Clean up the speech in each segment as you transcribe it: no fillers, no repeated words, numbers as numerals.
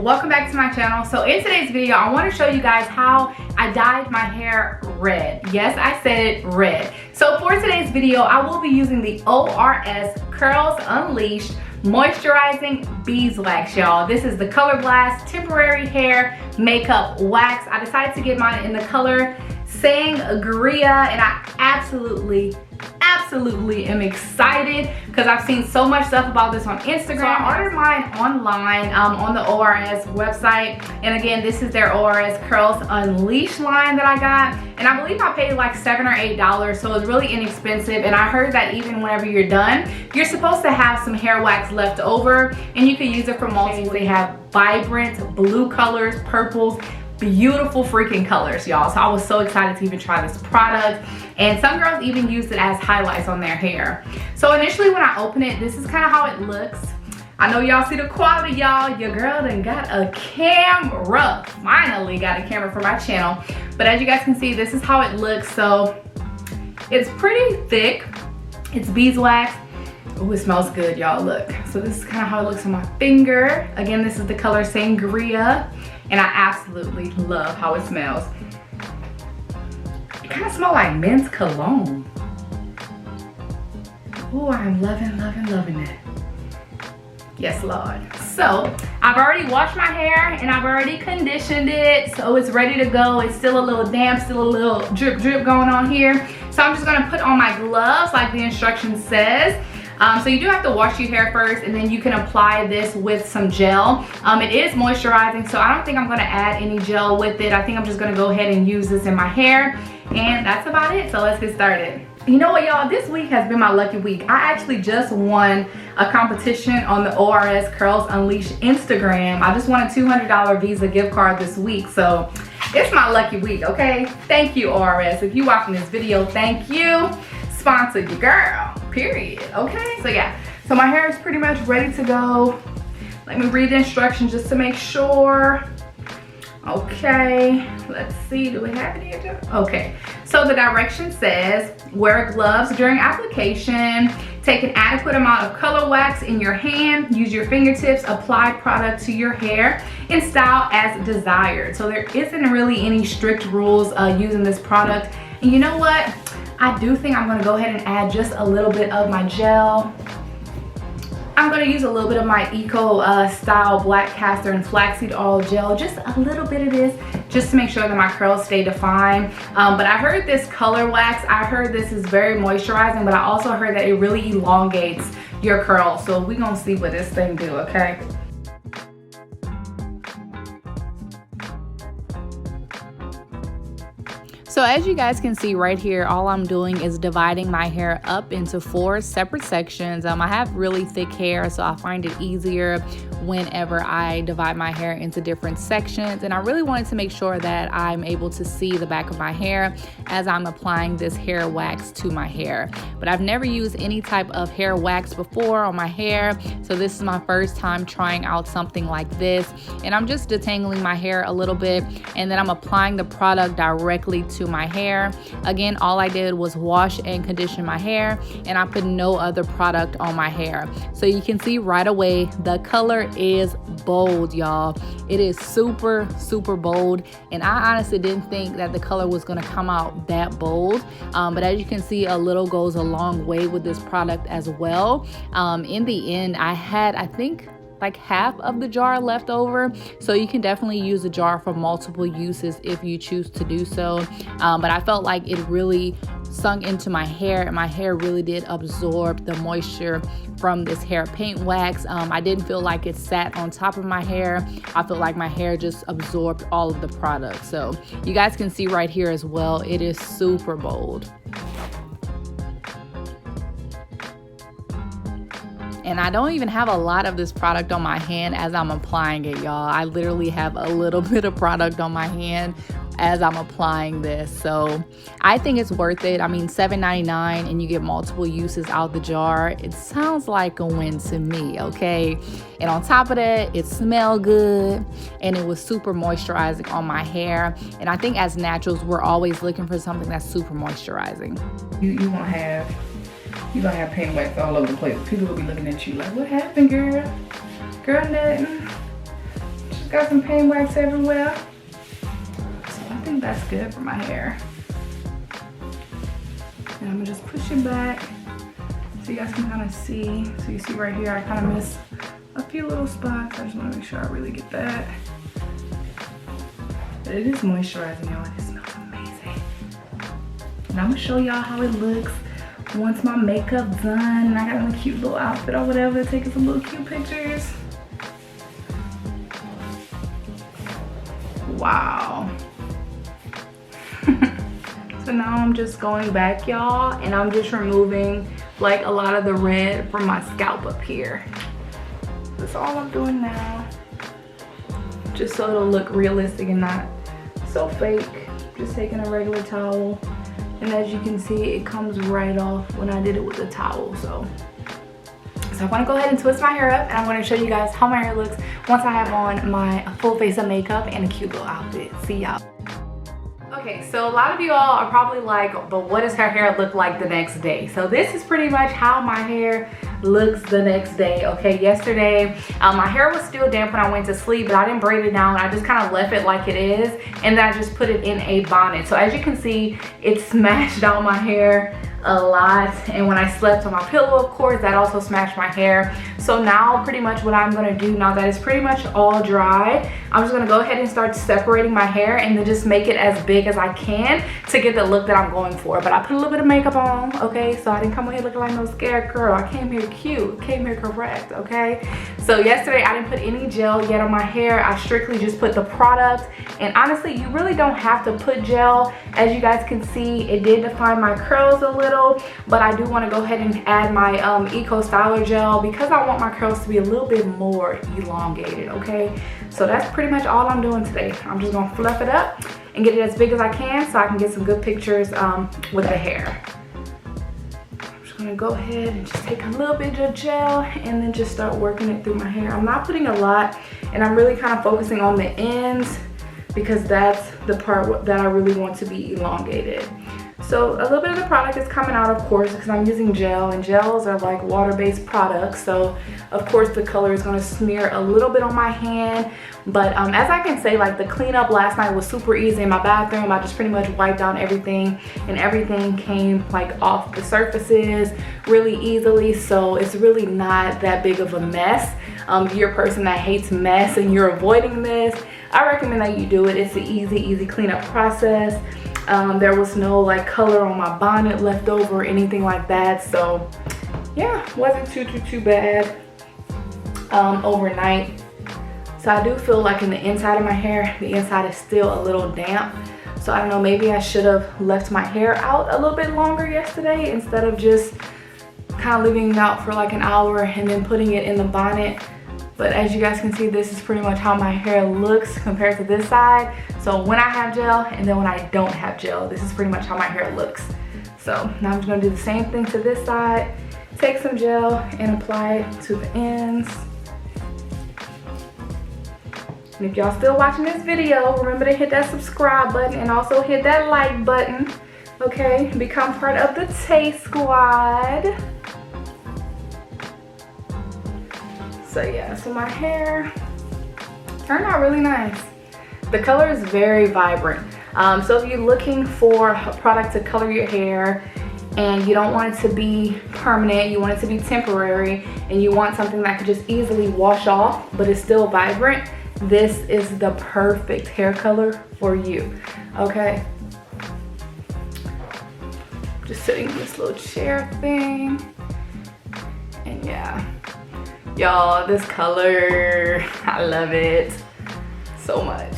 welcome back to my channel. So in today's video, I want to show you guys how I dyed my hair red. Yes, I said it, red. So for today's video, I will be using the ORS Curls Unleashed Moisturizing Beeswax, y'all. This is the Color Blast Temporary Hair Makeup Wax. I decided to get mine in the color Sangria, and I absolutely am excited because I've seen so much stuff about this on Instagram. So I ordered mine online on the ORS website, and again, this is their ORS Curls Unleashed line that I got, and I believe I paid like $7 or $8, so it's really inexpensive. And I heard that even whenever you're done, you're supposed to have some hair wax left over, and you can use it for multiple. They have vibrant blue colors, purples, beautiful freaking colors, y'all. So I was so excited to even try this product, and some girls even use it as highlights on their hair. So initially when I open it, this is kind of how it looks. I know y'all see the quality, y'all. Your girl done got a camera. Finally got a camera for my channel. But as you guys can see, this is how it looks. So it's pretty thick. It's beeswax. Oh, it smells good, y'all. Look. So this is kind of how it looks on my finger. Again, this is the color Sangria, and I absolutely love how it smells. It kind of smells like men's cologne. Oh, I'm loving it. Yes, Lord. So I've already washed my hair and I've already conditioned it, so it's ready to go. It's still a little damp, still a little drip going on here. So I'm just gonna put on my gloves like the instruction says. So you do have to wash your hair first, and then you can apply this with some gel. It is moisturizing, so I don't think I'm gonna add any gel with it. I think I'm just gonna go ahead and use this in my hair, and that's about it. So let's get started. You know what, y'all? This week has been my lucky week. I actually just won a competition on the ORS Curls Unleashed Instagram. I just won a $200 Visa gift card this week, so it's my lucky week, okay? Thank you, ORS. If you're watching this video, thank you. Sponsor your girl, period. Okay, so yeah, so my hair is pretty much ready to go. Let me read the instructions just to make sure. Okay, let's see, do we have it here? Okay, so the direction says wear gloves during application, take an adequate amount of color wax in your hand, use your fingertips, apply product to your hair, and style as desired. So there isn't really any strict rules using this product. And you know what? I do think I'm gonna go ahead and add just a little bit of my gel. I'm gonna use a little bit of my Eco Style Black Castor and Flaxseed Oil Gel, just a little bit of this, just to make sure that my curls stay defined. But I heard this color wax, I heard this is very moisturizing, but I also heard that it really elongates your curls. So we're gonna see what this thing do, okay? So as you guys can see right here, all I'm doing is dividing my hair up into 4 separate sections. I have really thick hair, so I find it easier whenever I divide my hair into different sections. And I really wanted to make sure that I'm able to see the back of my hair as I'm applying this hair wax to my hair. But I've never used any type of hair wax before on my hair, so this is my first time trying out something like this. And I'm just detangling my hair a little bit, and then I'm applying the product directly to my hair. Again, all I did was wash and condition my hair, and I put no other product on my hair. So you can see right away the color is bold, y'all. It is super bold, and I honestly didn't think that the color was going to come out that bold, but as you can see, a little goes a long way with this product as well. In the end, I had, I think, like half of the jar left over, so you can definitely use the jar for multiple uses if you choose to do so. But I felt like it really sunk into my hair, and my hair really did absorb the moisture from this hair paint wax. I didn't feel like it sat on top of my hair. I felt like my hair just absorbed all of the product. So you guys can see right here as well, it is super bold. And I don't even have a lot of this product on my hand as I'm applying it, y'all. I literally have a little bit of product on my hand as I'm applying this. So I think it's worth it. I mean, $7.99 and you get multiple uses out the jar. It sounds like a win to me, okay? And on top of that, it smelled good and it was super moisturizing on my hair. And I think as naturals, we're always looking for something that's super moisturizing. You're gonna have paint wax all over the place. People will be looking at you like, what happened, girl? Girl, nothing. got some paint wax everywhere. So I think that's good for my hair. And I'm gonna just push it back so you guys can kind of see. So you see right here, I kind of missed a few little spots. I just want to make sure I really get that. But it is moisturizing, y'all. It smells amazing. And I'm gonna show y'all how it looks once my makeup's done and I got a cute little outfit or whatever, taking some little cute pictures. Wow. So now I'm just going back, y'all, and I'm just removing like a lot of the red from my scalp up here. That's all I'm doing now. Just so it'll look realistic and not so fake. Just taking a regular towel. And as you can see, it comes right off when I did it with the towel. So I want to go ahead and twist my hair up, and I'm going to show you guys how my hair looks once I have on my full face of makeup and a cute little outfit. See y'all. Okay, so a lot of you all are probably like, but what does her hair look like the next day? So this is pretty much how my hair looks the next day. Okay, yesterday my hair was still damp when I went to sleep, but I didn't braid it down. I just kind of left it like it is, and then I just put it in a bonnet. So as you can see, it smashed down my hair a lot, and when I slept on my pillow, of course, that also smashed my hair. So now pretty much what I'm gonna do, now that it's pretty much all dry, I'm just gonna go ahead and start separating my hair and then just make it as big as I can to get the look that I'm going for. But I put a little bit of makeup on, okay? So I didn't come here looking like no scared girl. I came here cute, came here correct, okay? So yesterday I didn't put any gel yet on my hair. I strictly just put the product, and honestly, you really don't have to put gel. As you guys can see, it did define my curls a little, but I do want to go ahead and add my Eco Styler gel because I want my curls to be a little bit more elongated, okay? So that's pretty much all I'm doing today. I'm just gonna fluff it up and get it as big as I can so I can get some good pictures with the hair. I'm just gonna go ahead and just take a little bit of gel and then just start working it through my hair. I'm not putting a lot, and I'm really kind of focusing on the ends because that's the part that I really want to be elongated. So a little bit of the product is coming out, of course, because I'm using gel, and gels are like water-based products. So of course the color is going to smear a little bit on my hand. But as I can say, like the cleanup last night was super easy in my bathroom. I just pretty much wiped down everything, and everything came like off the surfaces really easily. So it's really not that big of a mess. If you're a person that hates mess and you're avoiding this, I recommend that you do it. It's an easy cleanup process. There was no like color on my bonnet left over or anything like that. So yeah, wasn't too bad overnight. So I do feel like in the inside of my hair, the inside is still a little damp. So I don't know, maybe I should have left my hair out a little bit longer yesterday instead of just kind of leaving it out for like an hour and then putting it in the bonnet. But as you guys can see, this is pretty much how my hair looks compared to this side. So when I have gel and then when I don't have gel, this is pretty much how my hair looks. So now I'm just gonna do the same thing to this side. Take some gel and apply it to the ends. And if y'all still watching this video, remember to hit that subscribe button and also hit that like button, okay? Become part of the TAYSQUAD. So yeah, so my hair turned out really nice. The color is very vibrant. So if you're looking for a product to color your hair and you don't want it to be permanent, you want it to be temporary, and you want something that could just easily wash off but is still vibrant, this is the perfect hair color for you, okay? Just sitting in this little chair thing, and yeah. Y'all, this color, I love it so much.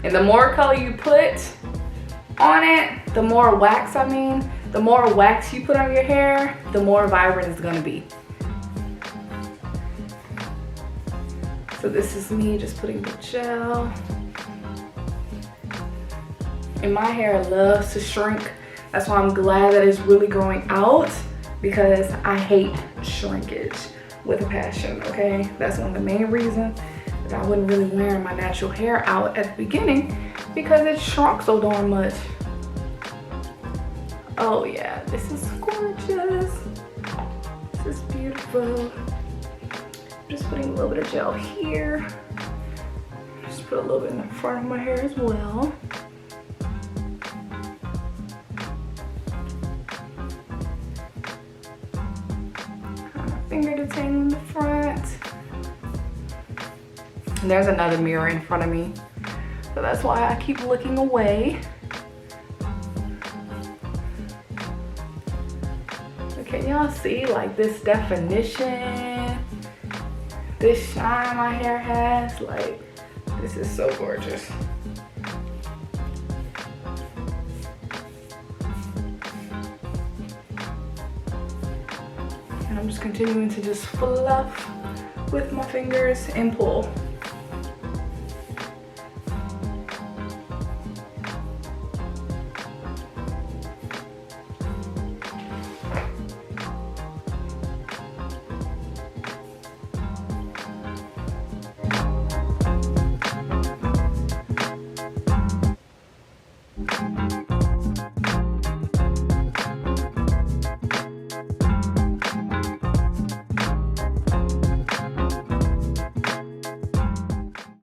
And the more color you put on it, the more wax, the more wax you put on your hair, the more vibrant it's gonna be. So this is me just putting the gel. And my hair loves to shrink. That's why I'm glad that it's really growing out, because I hate shrinkage with a passion, okay? That's one of the main reasons that I wasn't really wearing my natural hair out at the beginning, because it shrunk so darn much. Oh yeah, this is gorgeous. This is beautiful. Just putting a little bit of gel here. Just put a little bit in the front of my hair as well. Finger detain in the front. And there's another mirror in front of me, so that's why I keep looking away. So can y'all see like this definition, this shine my hair has? Like, this is so gorgeous. And I'm just continuing to just fluff with my fingers and pull.